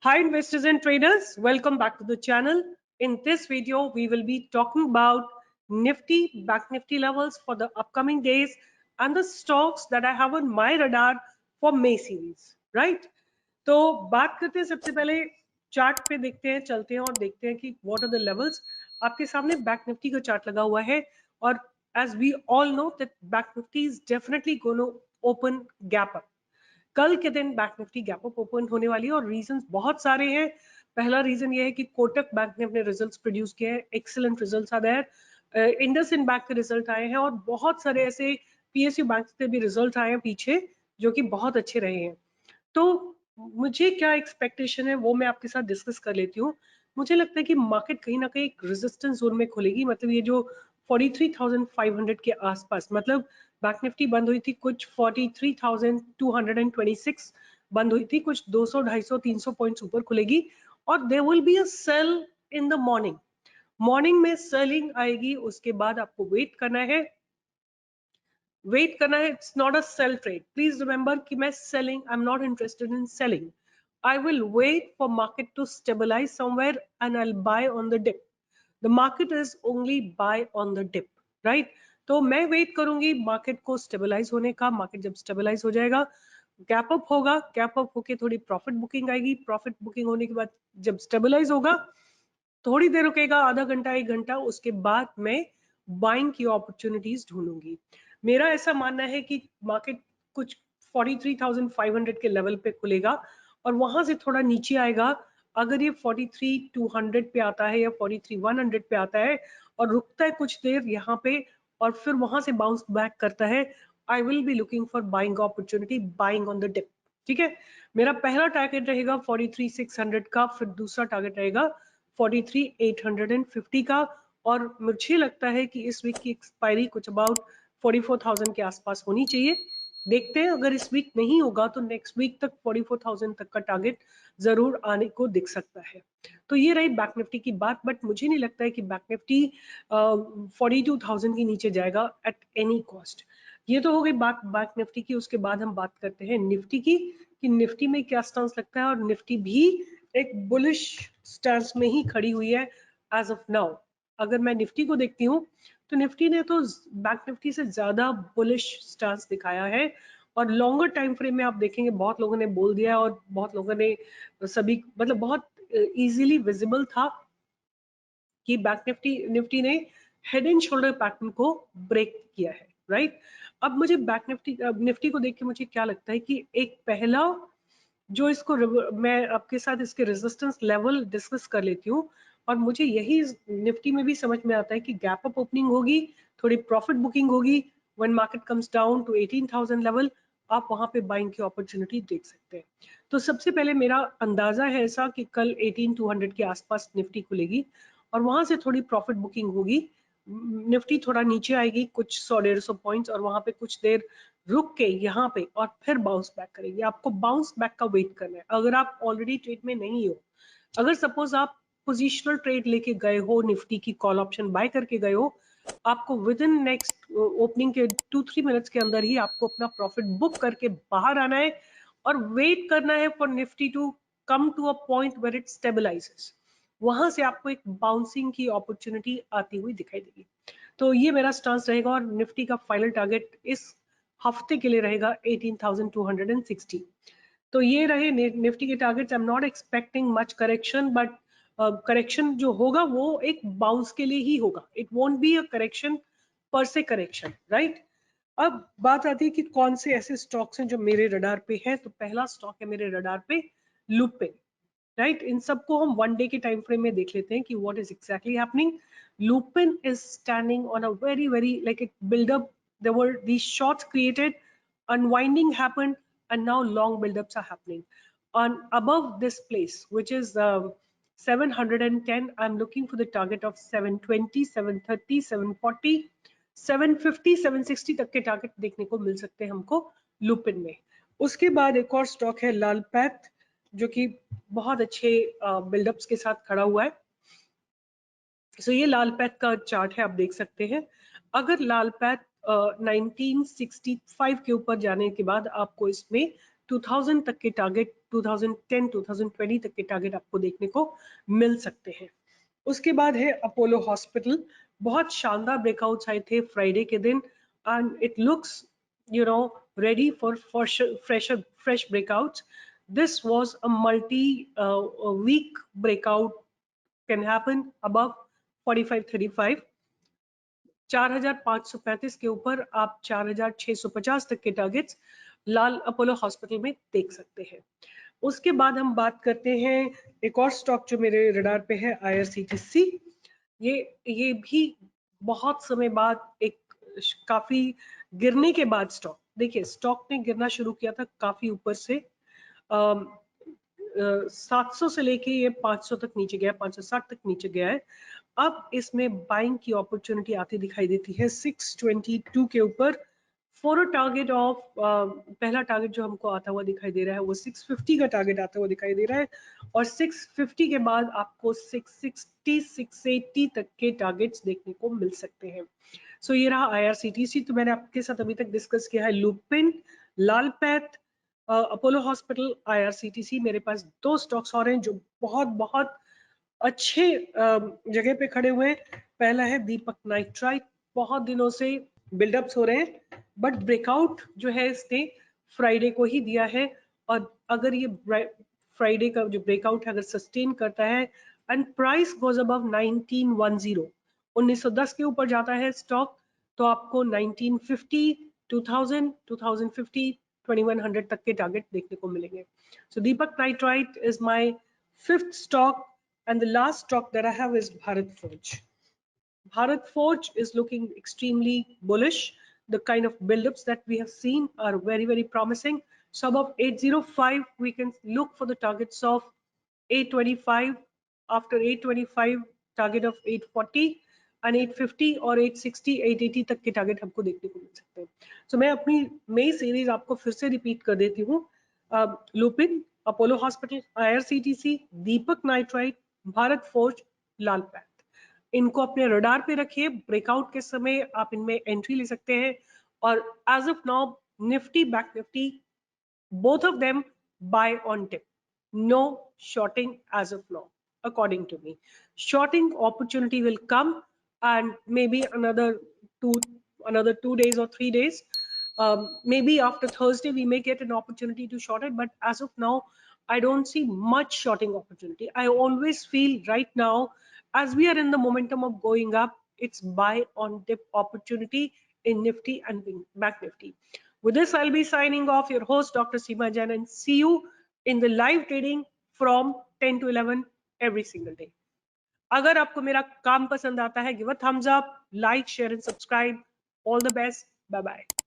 Hi investors and traders, welcome back to the channel. In this video, we will be talking about Nifty, Bank Nifty levels for the upcoming days and the stocks that I have on my radar for May series, right? तो बात करते हैं सबसे पहले chart पे देखते हैं, चलते हैं और देखते हैं कि what are the levels. आपके सामने बैंक निफ्टी का चार्ट लगा हुआ है और as we all know that Bank Nifty is definitely going to open gap up. कल के दिन bank Nifty gap up open होने वाली है और रीजंस बहुत सारे हैं। पहला रीजन ये है कि कोटक बैंक ने अपने रिजल्ट्स प्रोड्यूस किए हैं, excellent results are there. IndusInd bank के रिजल्ट आए हैं और बहुत सारे ऐसे पीएसयू बैंक के भी रिजल्ट आए हैं पीछे जो कि बहुत अच्छे रहे हैं। तो मुझे क्या एक्सपेक्टेशन है वो मैं आपके साथ डिस्कस कर लेती हूँ। मुझे लगता है कि मार्केट कहीं ना कहीं एक रेजिस्टेंस जोन में खुलेगी, मतलब ये जो 43,500 के आसपास, मतलब बैंक निफ्टी बंद हुई थी कुछ 43,226 बंद हुई थी, कुछ 200 250 300 पॉइंट्स ऊपर खुलेगी और there will be a sell in the morning. Morning में सेलिंग आएगी, उसके बाद आपको वेट करना है। It's not a sell trade, please remember कि मैं selling, I am not interested in selling. I will wait for market to stabilise somewhere and I will buy on the dip. The market is only buy on the dip, right? तो मैं wait करूंगी market को stabilise होने का। Market जब stabilise हो जाएगा, gap up होगा, गैप अप होके थोड़ी प्रॉफिट बुकिंग आएगी, प्रॉफिट बुकिंग होने के बाद जब स्टेबलाइज होगा थोड़ी देर रुकेगा, आधा घंटा 1 घंटा, उसके बाद मैं बाइंग की अपॉर्चुनिटीज ढूंढूंगी। मेरा ऐसा मानना है कि मार्केट कुछ 43,500 के लेवल पे खुलेगा और वहां से थोड़ा नीचे आएगा। अगर ये 43,200 पे आता है या 43,100 पे आता है और रुकता है कुछ देर यहाँ पे और फिर वहां से बाउंस बैक करता है, I will be looking for buying opportunity, buying on the dip. ठीक है, मेरा पहला टारगेट रहेगा 43,600 का, फिर दूसरा टारगेट रहेगा 43,850 का और मुझे लगता है कि इस वीक की एक्सपायरी कुछ अबाउट 44,000 के आसपास होनी चाहिए। देखते हैं, अगर इस वीक नहीं होगा तो नेक्स्ट वीक तक 44,000 तक का टारगेट जरूर आने को दिख सकता है। तो ये रही बैंक निफ्टी की बात, बट मुझे नहीं लगता है कि बैंक निफ्टी 42,000 के नीचे जाएगा एट एनी कॉस्ट। ये तो हो गई बात बैंक निफ्टी की। उसके बाद हम बात करते हैं निफ्टी की कि निफ्टी में क्या स्टांस लगता है और निफ्टी भी एक बुलिश स्टांस में ही खड़ी हुई है एज ऑफ नाउ। अगर मैं निफ्टी को देखती हूँ तो निफ्टी ने तो बैंक निफ्टी से ज्यादा बुलिश स्टांस दिखाया है और लॉन्गर टाइम फ्रेम में आप देखेंगे बहुत लोगों ने बोल दिया और बहुत लोगों ने सभी, मतलब बहुत इजीली विजिबल था कि बैंक निफ्टी ने हेड एंड शोल्डर पैटर्न को ब्रेक किया है, राइट? अब मुझे बैंक निफ्टी को देख के मुझे क्या लगता है कि एक पहला जो इसको मैं आपके साथ इसके रेजिस्टेंस लेवल डिस्कस कर लेती हूँ और मुझे यही निफ्टी में भी समझ में आता है कि गैप अप ओपनिंग होगी, थोड़ी प्रॉफिट बुकिंग होगी। When market comes down to 18,000 level, आप वहां पे बाइंग की अपॉर्चुनिटी देख सकते हैं। तो सबसे पहले मेरा अंदाजा है ऐसा कि कल 18,200 के आसपास निफ्टी खुलेगी और वहां से थोड़ी प्रॉफिट बुकिंग होगी। निफ्टी थोड़ा नीचे आएगी कुछ 100-150 पॉइंट्स और वहां पे कुछ देर रुक के यहाँ पे और फिर बाउंस बैक करेंगे। आपको बाउंस बैक का वेट करना है। अगर आप ऑलरेडी ट्रेड में नहीं हो, अगर सपोज आप पोजिशनल ट्रेड लेके गए हो, निफ्टी की कॉल ऑप्शन बाय करके गए हो, आपको विद इन नेक्स्ट ओपनिंग के 2-3 मिनट्स के अंदर ही आपको अपना प्रॉफिट बुक करके बाहर आना है और वेट करना है for Nifty to come to a point where it stabilises. वहां से आपको एक बाउंसिंग की अपॉर्चुनिटी आती हुई दिखाई देगी। तो ये मेरा स्टांस रहेगा और निफ्टी का फाइनल टारगेट इस हफ्ते के लिए रहेगा 18,260। तो ये रहे निफ्टी के targets. I am not expecting much correction, but correction जो होगा वो एक बाउंस के लिए ही होगा। It won't be a correction पर से करेक्शन, राइट? अब बात आती है कि कौन से ऐसे स्टॉक्स हैं जो मेरे रडार पे है। तो पहला स्टॉक है मेरे रडार पे लुपिन, राइट? इन सबको हम 1 डे के टाइम फ्रेम में देख लेते हैं कि what is exactly happening. Lupin is standing on a very like it build-up. There were these shorts created, unwinding happened, and now long build-ups are happening on above this place, which is 710. I'm looking for the target of 720, 730, 740, 750, 760 तक के target देखने को मिल सकते हैं हमको Lupin में। उसके बाद एक और स्टॉक है लाल पैथ, जो कि बहुत अच्छे बिल्डअप्स के साथ खड़ा हुआ है। सो ये लाल पैथ का चार्ट है, आप देख सकते हैं। अगर लाल पैथ 1965 के ऊपर जाने के बाद आपको इसमें 2000 तक के टारगेट, 2010 2020 तक के टारगेट आपको देखने को मिल सकते हैं। उसके बाद है अपोलो हॉस्पिटल, बहुत शानदार ब्रेकआउट्स आए थे फ्राइडे के दिन and it looks ready for fresh breakouts. This was a week breakout, can happen above 45-35, 4535 के ऊपर आप 4650 तक के टारगेट्स लाल अपोलो हॉस्पिटल में देख सकते हैं। उसके बाद हम बात करते हैं एक और स्टॉक जो मेरे रडार पे है, IRCTC। ये भी बहुत समय बाद एक काफी गिरने के बाद स्टॉक, देखिए स्टॉक ने गिरना शुरू किया था काफी ऊपर से, 700 से लेके ये 500 तक नीचे गया, 560 तक नीचे गया है। अब इसमें बाइंग की अपॉर्चुनिटी आती दिखाई देती है 622 के ऊपर। फॉर अ टारगेट ऑफ पहला टारगेट जो हमको आता हुआ दिखाई दे रहा है वो 650 का टारगेट आता हुआ दिखाई दे रहा है, और 650 के बाद आपको 660 680 तक के टारगेट्स देखने को मिल सकते हैं। सो ये रहा IRCTC। तो मैंने आपके साथ अभी तक डिस्कस किया है Lupin, Lal path, Apollo hospital, IRCTC। मेरे पास 2 स्टॉक्स और हैं जो बहुत बहुत अच्छे जगह पे खड़े हुए हैं। पहला है दीपक नाइट्राइट, बहुत दिनों से बिल्डअप्स हो रहे हैं बट ब्रेकआउट जो है इसने फ्राइडे को ही दिया है, और अगर ये फ्राइडे का जो ब्रेकआउट है अगर सस्टेन करता है एंड प्राइस गोज अबव 1910, 1910 के ऊपर जाता है स्टॉक, तो आपको 1950, 2000, 2050, 2100 तक के टारगेट देखने को मिलेंगे। So Deepak nitrite is my 5th stock, and the last stock that I have is Bharat Forge. Bharat Forge is looking extremely bullish. The kind of build-ups that we have seen are very, very promising. So above 805, we can look for the targets of 825. After 825, target of 840 and 850 और 860, 880 तक के target हमको देखने को मिल सकते हैं। So मैं अपनी नई सीरीज आपको फिर से रिपीट कर देती हूँ। लुपिन, अपोलो हॉस्पिटल, IRCTC, दीपक नाइट्राइट, भारत फोर्ज, लालपैथ, इनको अपने रडार पे रखिए। ब्रेकआउट के समय आप इनमें एंट्री ले सकते हैं, और as of now Nifty, bank Nifty, both of them buy on dip, no shorting as of now according to me. Shorting opportunity will come, and maybe another 2 days or 3 days, maybe after Thursday we may get an opportunity to short it, but as of now I don't see much shorting opportunity. I always feel right now, as we are in the momentum of going up, it's buy on dip opportunity in Nifty and Bank Nifty. With this, I'll be signing off, your host, Dr. Seema Jain, and see you in the live trading from 10 to 11 every single day. अगर आपको मेरा काम पसंद आता है, give a thumbs up, like, share and subscribe. All the best. Bye bye.